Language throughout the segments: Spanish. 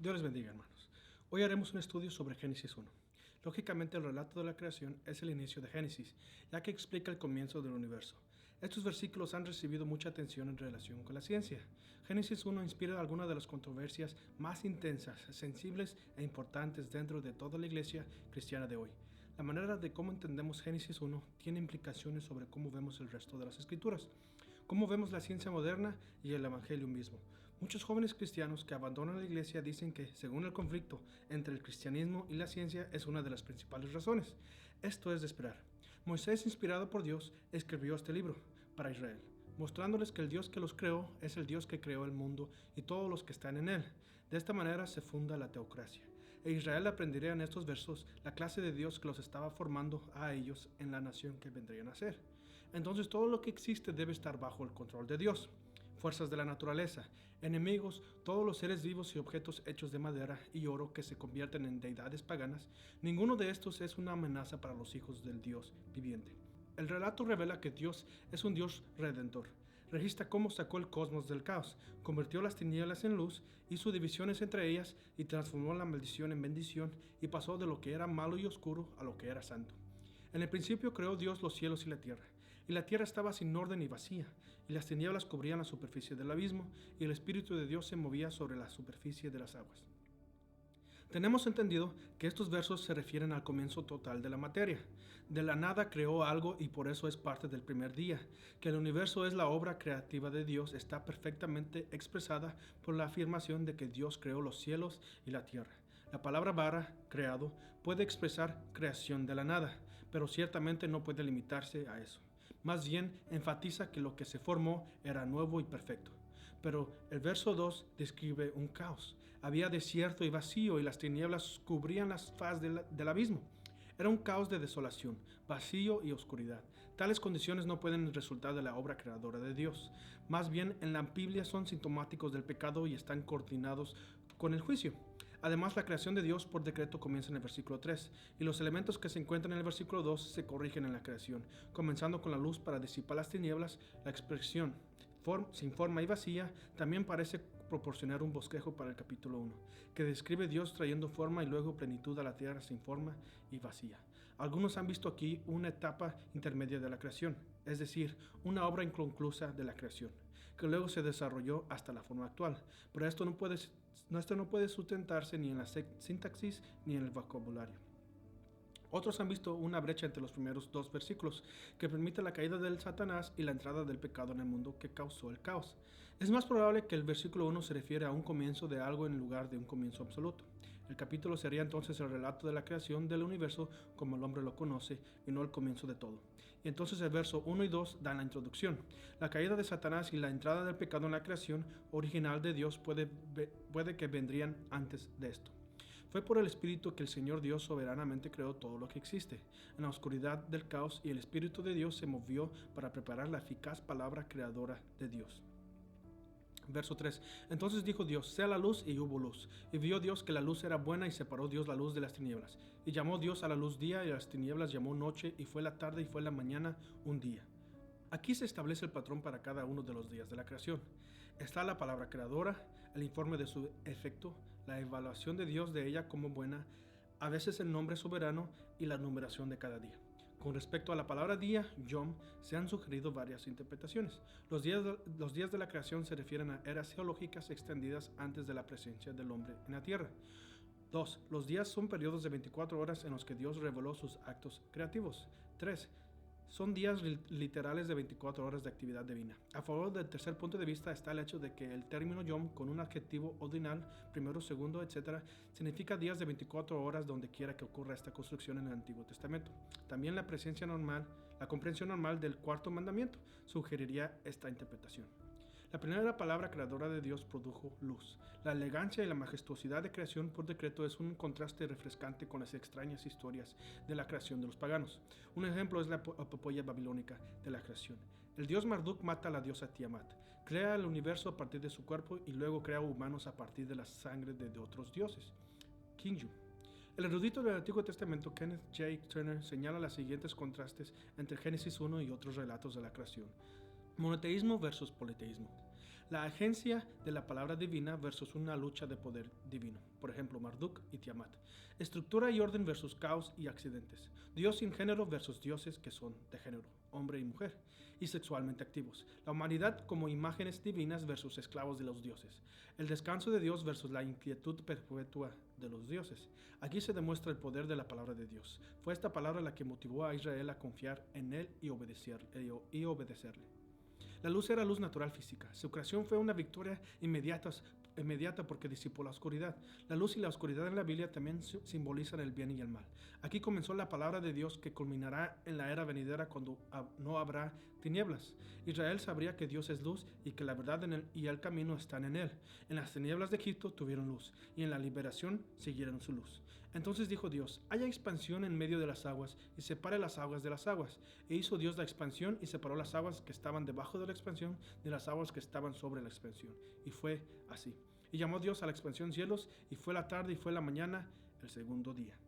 Dios les bendiga, hermanos. Hoy haremos un estudio sobre Génesis 1. Lógicamente, el relato de la creación es el inicio de Génesis, ya que explica el comienzo del universo. Estos versículos han recibido mucha atención en relación con la ciencia. Génesis 1 inspira algunas de las controversias más intensas, sensibles e importantes dentro de toda la iglesia cristiana de hoy. La manera de cómo entendemos Génesis 1 tiene implicaciones sobre cómo vemos el resto de las escrituras, cómo vemos la ciencia moderna y el evangelio mismo. Muchos jóvenes cristianos que abandonan la iglesia dicen que, según el conflicto entre el cristianismo y la ciencia, es una de las principales razones. Esto es de esperar. Moisés, inspirado por Dios, escribió este libro para Israel, mostrándoles que el Dios que los creó es el Dios que creó el mundo y todos los que están en él. De esta manera se funda la teocracia. E Israel aprendería en estos versos la clase de Dios que los estaba formando a ellos en la nación que vendrían a ser. Entonces todo lo que existe debe estar bajo el control de Dios. Fuerzas de la naturaleza, enemigos, todos los seres vivos y objetos hechos de madera y oro que se convierten en deidades paganas, ninguno de estos es una amenaza para los hijos del Dios viviente. El relato revela que Dios es un Dios redentor. Registra cómo sacó el cosmos del caos, convirtió las tinieblas en luz, hizo divisiones entre ellas y transformó la maldición en bendición y pasó de lo que era malo y oscuro a lo que era santo. En el principio creó Dios los cielos y la tierra estaba sin orden y vacía, y las tinieblas cubrían la superficie del abismo, y el Espíritu de Dios se movía sobre la superficie de las aguas. Tenemos entendido que estos versos se refieren al comienzo total de la materia. De la nada creó algo y por eso es parte del primer día. Que el universo es la obra creativa de Dios está perfectamente expresada por la afirmación de que Dios creó los cielos y la tierra. La palabra bara, creado, puede expresar creación de la nada, pero ciertamente no puede limitarse a eso. Más bien enfatiza que lo que se formó era nuevo y perfecto. Pero el verso 2 describe un caos. Había desierto y vacío y las tinieblas cubrían las faz del abismo. Era un caos de desolación, vacío y oscuridad. Tales condiciones no pueden resultar de la obra creadora de Dios. Más bien, en la Biblia son sintomáticos del pecado y están coordinados con el juicio. Además, la creación de Dios por decreto comienza en el versículo 3, y los elementos que se encuentran en el versículo 2 se corrigen en la creación, comenzando con la luz para disipar las tinieblas. La expresión sin forma y vacía también parece proporcionar un bosquejo para el capítulo 1, que describe Dios trayendo forma y luego plenitud a la tierra sin forma y vacía. Algunos han visto aquí una etapa intermedia de la creación, es decir, una obra inconclusa de la creación, que luego se desarrolló hasta la forma actual, pero esto no puede sustentarse ni en la sintaxis ni en el vocabulario. Otros han visto una brecha entre los primeros dos versículos, que permite la caída del Satanás y la entrada del pecado en el mundo que causó el caos. Es más probable que el versículo 1 se refiere a un comienzo de algo en lugar de un comienzo absoluto. El capítulo sería entonces el relato de la creación del universo como el hombre lo conoce y no el comienzo de todo. Y entonces el verso 1 y 2 dan la introducción. La caída de Satanás y la entrada del pecado en la creación original de Dios puede que vendrían antes de esto. Fue por el Espíritu que el Señor Dios soberanamente creó todo lo que existe, en la oscuridad del caos, y el Espíritu de Dios se movió para preparar la eficaz palabra creadora de Dios. Verso 3. Entonces dijo Dios, sea la luz, y hubo luz. Y vio Dios que la luz era buena, y separó Dios la luz de las tinieblas. Y llamó Dios a la luz día, y a las tinieblas llamó noche, y fue la tarde y fue la mañana un día. Aquí se establece el patrón para cada uno de los días de la creación. Está la palabra creadora, el informe de su efecto, la evaluación de Dios de ella como buena, a veces el nombre soberano y la numeración de cada día. Con respecto a la palabra día, Yom, se han sugerido varias interpretaciones. Los días de la creación se refieren a eras geológicas extendidas antes de la presencia del hombre en la tierra. 2. Los días son periodos de 24 horas en los que Dios reveló sus actos creativos. 3. Son días literales de 24 horas de actividad divina. A favor del tercer punto de vista está el hecho de que el término Yom, con un adjetivo ordinal, primero, segundo, etc., significa días de 24 horas donde quiera que ocurra esta construcción en el Antiguo Testamento. También la comprensión normal del cuarto mandamiento sugeriría esta interpretación. La primera palabra creadora de Dios produjo luz. La elegancia y la majestuosidad de creación por decreto es un contraste refrescante con las extrañas historias de la creación de los paganos. Un ejemplo es la epopeya babilónica de la creación. El dios Marduk mata a la diosa Tiamat, crea el universo a partir de su cuerpo y luego crea humanos a partir de la sangre de otros dioses. Kinju. El erudito del Antiguo Testamento Kenneth J. Turner señala los siguientes contrastes entre Génesis 1 y otros relatos de la creación. Monoteísmo versus politeísmo. La agencia de la palabra divina versus una lucha de poder divino. Por ejemplo, Marduk y Tiamat. Estructura y orden versus caos y accidentes. Dios sin género versus dioses que son de género, hombre y mujer, y sexualmente activos. La humanidad como imágenes divinas versus esclavos de los dioses. El descanso de Dios versus la inquietud perpetua de los dioses. Aquí se demuestra el poder de la palabra de Dios. Fue esta palabra la que motivó a Israel a confiar en él y obedecerle. La luz era luz natural física. Su creación fue una victoria inmediata porque disipó la oscuridad. La luz y la oscuridad en la Biblia también simbolizan el bien y el mal. Aquí comenzó la palabra de Dios que culminará en la era venidera cuando no habrá tinieblas. Israel sabría que Dios es luz y que la verdad y el camino están en él. En las tinieblas de Egipto tuvieron luz y en la liberación siguieron su luz. Entonces dijo Dios, haya expansión en medio de las aguas y separe las aguas de las aguas. E hizo Dios la expansión y separó las aguas que estaban debajo de la expansión de las aguas que estaban sobre la expansión. Y fue así. Y llamó Dios a la expansión cielos, y fue la tarde y fue la mañana, el segundo día.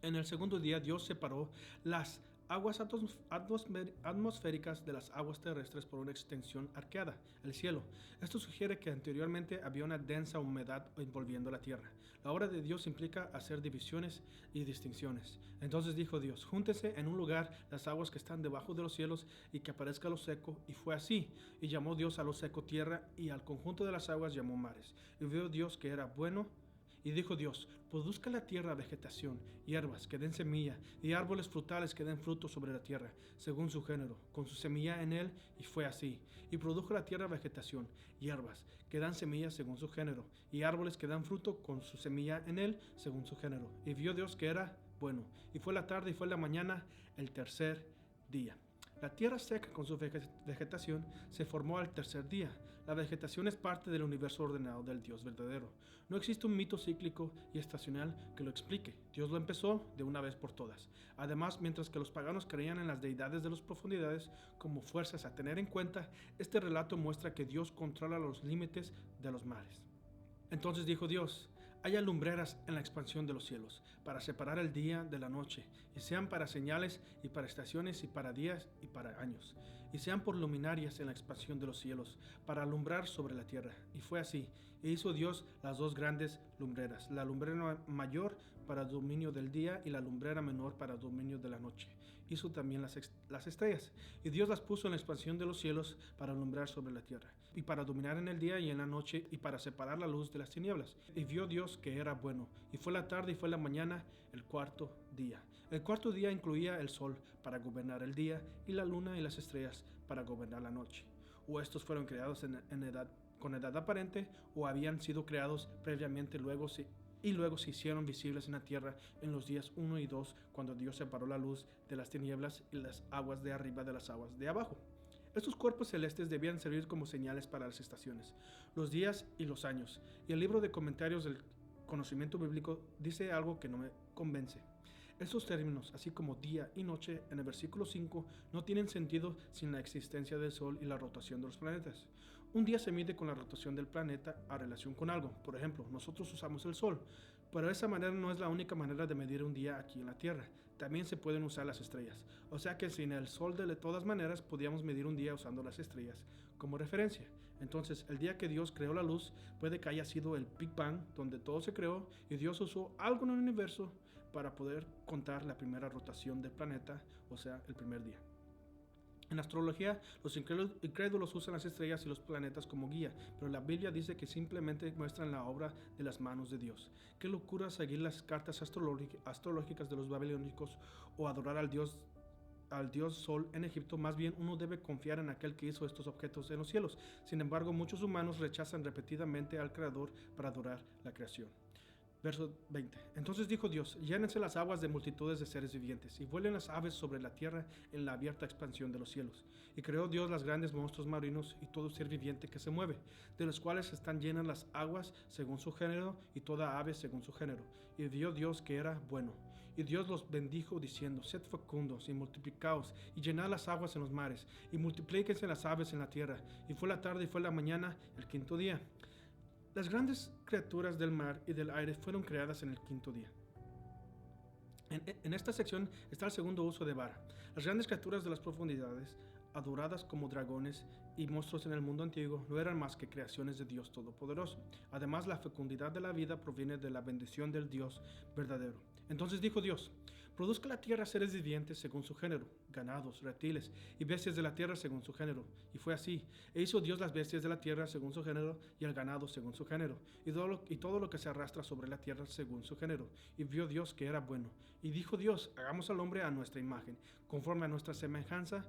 En el segundo día Dios separó las aguas atmosféricas de las aguas terrestres por una extensión arqueada, el cielo. Esto sugiere que anteriormente había una densa humedad envolviendo la tierra. La obra de Dios implica hacer divisiones y distinciones. Entonces dijo Dios, júntense en un lugar las aguas que están debajo de los cielos y que aparezca lo seco, y fue así. Y llamó Dios a lo seco tierra, y al conjunto de las aguas llamó mares. Y vio Dios que era bueno. Y dijo Dios, produzca la tierra vegetación, hierbas que den semilla, y árboles frutales que den fruto sobre la tierra, según su género, con su semilla en él, y fue así. Y produjo la tierra vegetación, hierbas que dan semilla según su género, y árboles que dan fruto con su semilla en él, según su género. Y vio Dios que era bueno. Y fue la tarde y fue la mañana, el tercer día. La tierra seca con su vegetación se formó al tercer día. La vegetación es parte del universo ordenado del Dios verdadero. No existe un mito cíclico y estacional que lo explique. Dios lo empezó de una vez por todas. Además, mientras que los paganos creían en las deidades de las profundidades como fuerzas a tener en cuenta, este relato muestra que Dios controla los límites de los mares. Entonces dijo Dios, haya lumbreras en la expansión de los cielos, para separar el día de la noche, y sean para señales y para estaciones y para días y para años, y sean por luminarias en la expansión de los cielos, para alumbrar sobre la tierra. Y fue así, e hizo Dios las dos grandes lumbreras, la lumbrera mayor para dominio del día y la lumbrera menor para dominio de la noche. Hizo también las estrellas, y Dios las puso en la expansión de los cielos para alumbrar sobre la tierra, y para dominar en el día y en la noche, y para separar la luz de las tinieblas. Y vio Dios que era bueno, y fue la tarde y fue la mañana, el cuarto día. El cuarto día incluía el sol para gobernar el día, y la luna y las estrellas para gobernar la noche. O estos fueron creados con edad aparente, o habían sido creados previamente, luego se hicieron visibles en la tierra en los días 1 y 2, cuando Dios separó la luz de las tinieblas y las aguas de arriba de las aguas de abajo. Estos cuerpos celestes debían servir como señales para las estaciones, los días y los años. Y el libro de comentarios del conocimiento bíblico dice algo que no me convence. Estos términos, así como día y noche en el versículo 5, no tienen sentido sin la existencia del Sol y la rotación de los planetas. Un día se mide con la rotación del planeta a relación con algo. Por ejemplo, nosotros usamos el Sol, pero esa manera no es la única manera de medir un día aquí en la Tierra. También se pueden usar las estrellas. O sea que sin el Sol de todas maneras podíamos medir un día usando las estrellas como referencia. Entonces, el día que Dios creó la luz puede que haya sido el Big Bang, donde todo se creó y Dios usó algo en el universo para poder contar la primera rotación del planeta, o sea, el primer día. En astrología, los incrédulos usan las estrellas y los planetas como guía, pero la Biblia dice que simplemente muestran la obra de las manos de Dios. Qué locura seguir las cartas astrológicas de los babilónicos o adorar al dios Sol en Egipto. Más bien uno debe confiar en aquel que hizo estos objetos en los cielos. Sin embargo, muchos humanos rechazan repetidamente al Creador para adorar la creación. Verso 20. Entonces dijo Dios, llénense las aguas de multitudes de seres vivientes, y vuelen las aves sobre la tierra en la abierta expansión de los cielos. Y creó Dios los grandes monstruos marinos y todo ser viviente que se mueve, de los cuales están llenas las aguas según su género, y toda ave según su género. Y vio Dios que era bueno. Y Dios los bendijo diciendo, sed fecundos y multiplicaos, y llenad las aguas en los mares, y multiplíquense las aves en la tierra. Y fue la tarde y fue la mañana, el quinto día. Las grandes criaturas del mar y del aire fueron creadas en el quinto día. En esta sección está el segundo uso de vara. Las grandes criaturas de las profundidades adoradas como dragones y monstruos en el mundo antiguo, no eran más que creaciones de Dios Todopoderoso. Además, la fecundidad de la vida proviene de la bendición del Dios verdadero. Entonces dijo Dios: produzca la tierra seres vivientes según su género, ganados, reptiles y bestias de la tierra según su género. Y fue así. E hizo Dios las bestias de la tierra según su género, y el ganado según su género, y todo lo que se arrastra sobre la tierra según su género. Y vio Dios que era bueno. Y dijo Dios: hagamos al hombre a nuestra imagen, conforme a nuestra semejanza,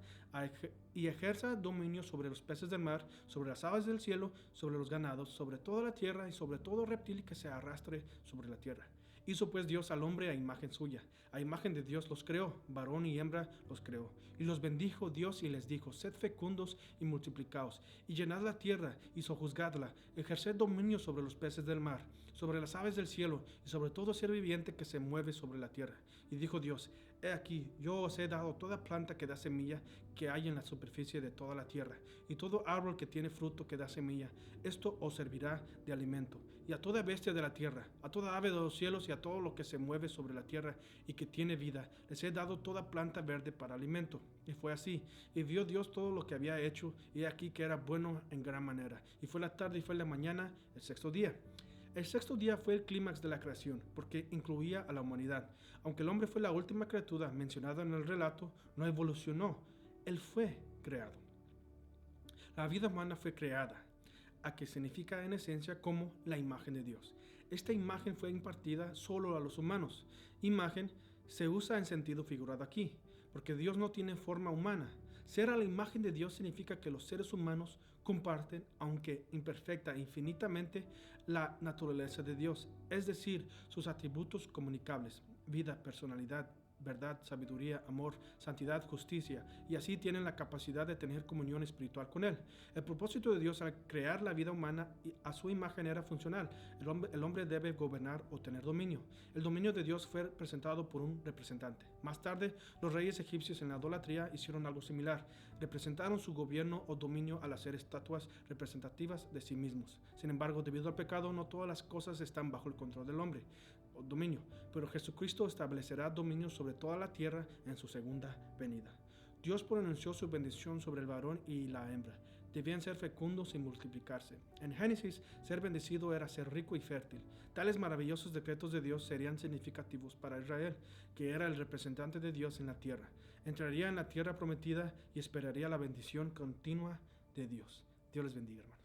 y ejerza dominio sobre los peces del mar, sobre las aves del cielo, sobre los ganados, sobre toda la tierra y sobre todo reptil que se arrastre sobre la tierra. Hizo pues Dios al hombre a imagen suya, a imagen de Dios los creó, varón y hembra los creó. Y los bendijo Dios y les dijo: sed fecundos y multiplicaos, y llenad la tierra y sojuzgadla, ejerced dominio sobre los peces del mar, sobre las aves del cielo, y sobre todo ser viviente que se mueve sobre la tierra. Y dijo Dios: he aquí, yo os he dado toda planta que da semilla que hay en la superficie de toda la tierra, y todo árbol que tiene fruto que da semilla. Esto os servirá de alimento. Y a toda bestia de la tierra, a toda ave de los cielos y a todo lo que se mueve sobre la tierra y que tiene vida, les he dado toda planta verde para alimento. Y fue así. Y vio Dios todo lo que había hecho, y aquí que era bueno en gran manera. Y fue la tarde y fue la mañana, el sexto día. El sexto día fue el clímax de la creación, porque incluía a la humanidad. Aunque el hombre fue la última criatura mencionada en el relato, no evolucionó. Él fue creado. La vida humana fue creada, a que significa en esencia como la imagen de Dios. Esta imagen fue impartida solo a los humanos. Imagen se usa en sentido figurado aquí, porque Dios no tiene forma humana. Ser a la imagen de Dios significa que los seres humanos comparten, aunque imperfecta, infinitamente, la naturaleza de Dios, es decir, sus atributos comunicables: vida, personalidad, verdad, sabiduría, amor, santidad, justicia, y así tienen la capacidad de tener comunión espiritual con Él. El propósito de Dios al crear la vida humana a su imagen era funcional. El hombre debe gobernar o tener dominio. El dominio de Dios fue presentado por un representante. Más tarde, los reyes egipcios en la idolatría hicieron algo similar. Representaron su gobierno o dominio al hacer estatuas representativas de sí mismos. Sin embargo, debido al pecado, no todas las cosas están bajo el control del hombre o dominio, pero Jesucristo establecerá dominio sobre toda la tierra en su segunda venida. Dios pronunció su bendición sobre el varón y la hembra. Debían ser fecundos y multiplicarse. En Génesis, ser bendecido era ser rico y fértil. Tales maravillosos decretos de Dios serían significativos para Israel, que era el representante de Dios en la tierra. Entraría en la tierra prometida y esperaría la bendición continua de Dios. Dios les bendiga, hermanos.